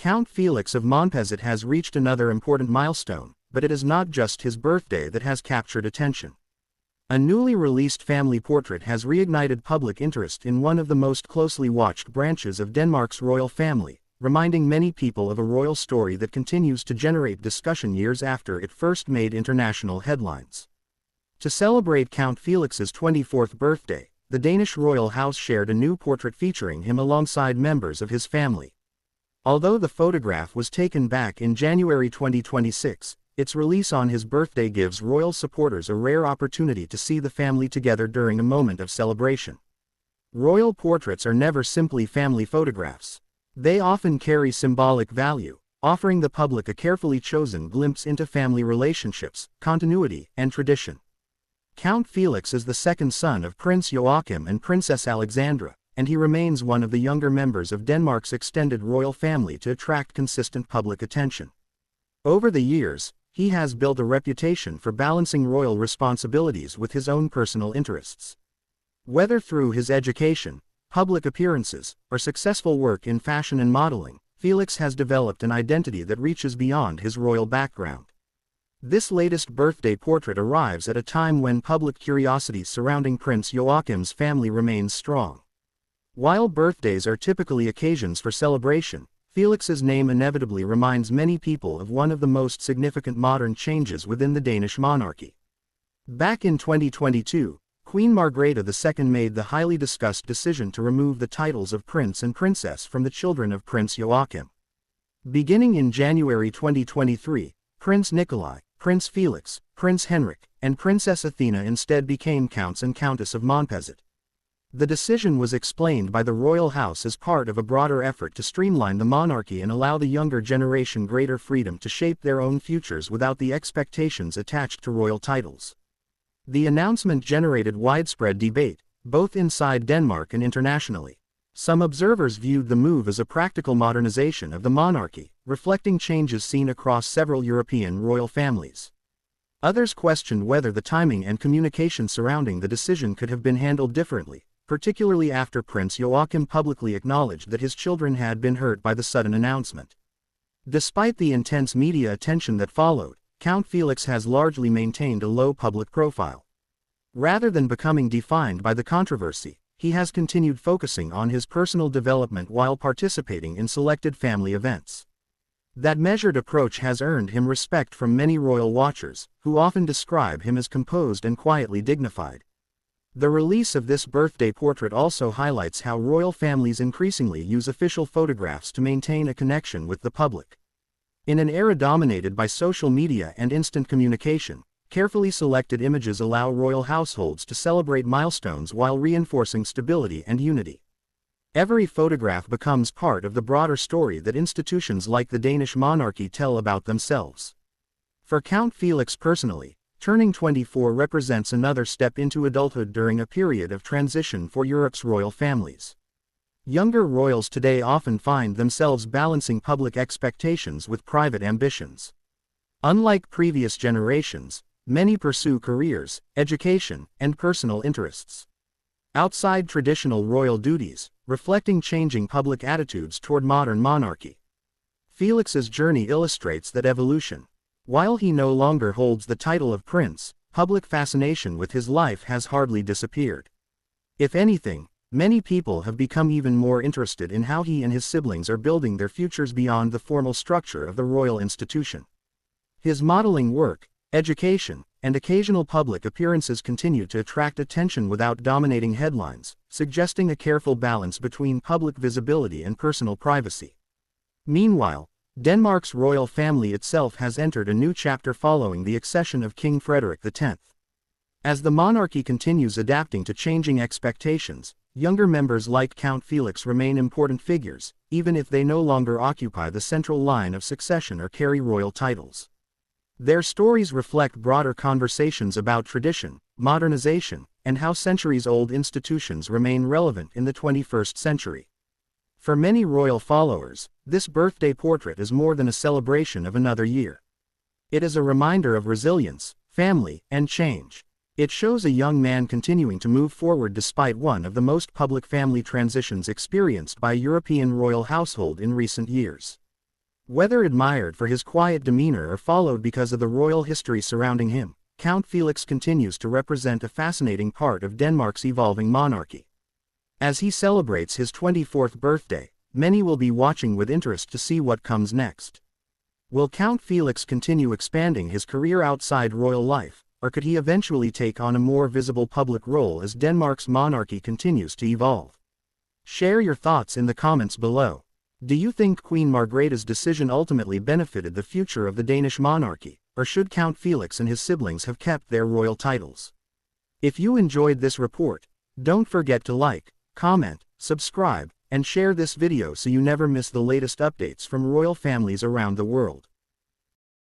Count Felix of Monpezat has reached another important milestone, but it is not just his birthday that has captured attention. A newly released family portrait has reignited public interest in one of the most closely watched branches of Denmark's royal family, reminding many people of a royal story that continues to generate discussion years after it first made international headlines. To celebrate Count Felix's 24th birthday, the Danish Royal House shared a new portrait featuring him alongside members of his family. Although the photograph was taken back in January 2026, its release on his birthday gives royal supporters a rare opportunity to see the family together during a moment of celebration. Royal portraits are never simply family photographs. They often carry symbolic value, offering the public a carefully chosen glimpse into family relationships, continuity, and tradition. Count Felix is the second son of Prince Joachim and Princess Alexandra, and he remains one of the younger members of Denmark's extended royal family to attract consistent public attention. Over the years, he has built a reputation for balancing royal responsibilities with his own personal interests. Whether through his education, public appearances, or successful work in fashion and modeling, Felix has developed an identity that reaches beyond his royal background. This latest birthday portrait arrives at a time when public curiosity surrounding Prince Joachim's family remains strong. While birthdays are typically occasions for celebration, Felix's name inevitably reminds many people of one of the most significant modern changes within the Danish monarchy. Back in 2022, Queen Margrethe II made the highly discussed decision to remove the titles of Prince and Princess from the children of Prince Joachim. Beginning in January 2023, Prince Nikolai, Prince Felix, Prince Henrik, and Princess Athena instead became Counts and Countess of Monpezat. The decision was explained by the royal house as part of a broader effort to streamline the monarchy and allow the younger generation greater freedom to shape their own futures without the expectations attached to royal titles. The announcement generated widespread debate, both inside Denmark and internationally. Some observers viewed the move as a practical modernization of the monarchy, reflecting changes seen across several European royal families. Others questioned whether the timing and communication surrounding the decision could have been handled differently, particularly after Prince Joachim publicly acknowledged that his children had been hurt by the sudden announcement. Despite the intense media attention that followed, Count Felix has largely maintained a low public profile. Rather than becoming defined by the controversy, he has continued focusing on his personal development while participating in selected family events. That measured approach has earned him respect from many royal watchers, who often describe him as composed and quietly dignified. The release of this birthday portrait also highlights how royal families increasingly use official photographs to maintain a connection with the public. In an era dominated by social media and instant communication, carefully selected images allow royal households to celebrate milestones while reinforcing stability and unity. Every photograph becomes part of the broader story that institutions like the Danish monarchy tell about themselves. For Count Felix personally, turning 24 represents another step into adulthood during a period of transition for Europe's royal families. Younger royals today often find themselves balancing public expectations with private ambitions. Unlike previous generations, many pursue careers, education, and personal interests outside traditional royal duties, reflecting changing public attitudes toward modern monarchy. Felix's journey illustrates that evolution. While he no longer holds the title of prince, public fascination with his life has hardly disappeared. If anything, many people have become even more interested in how he and his siblings are building their futures beyond the formal structure of the royal institution. His modeling work, education, and occasional public appearances continue to attract attention without dominating headlines, suggesting a careful balance between public visibility and personal privacy. Meanwhile, Denmark's royal family itself has entered a new chapter following the accession of King Frederik X. As the monarchy continues adapting to changing expectations, younger members like Count Felix remain important figures, even if they no longer occupy the central line of succession or carry royal titles. Their stories reflect broader conversations about tradition, modernization, and how centuries-old institutions remain relevant in the 21st century. For many royal followers, this birthday portrait is more than a celebration of another year. It is a reminder of resilience, family, and change. It shows a young man continuing to move forward despite one of the most public family transitions experienced by a European royal household in recent years. Whether admired for his quiet demeanor or followed because of the royal history surrounding him, Count Felix continues to represent a fascinating part of Denmark's evolving monarchy. As he celebrates his 24th birthday, many will be watching with interest to see what comes next. Will Count Felix continue expanding his career outside royal life, or could he eventually take on a more visible public role as Denmark's monarchy continues to evolve? Share your thoughts in the comments below. Do you think Queen Margrethe's decision ultimately benefited the future of the Danish monarchy, or should Count Felix and his siblings have kept their royal titles? If you enjoyed this report, don't forget to like, comment, subscribe, and share this video so you never miss the latest updates from royal families around the world.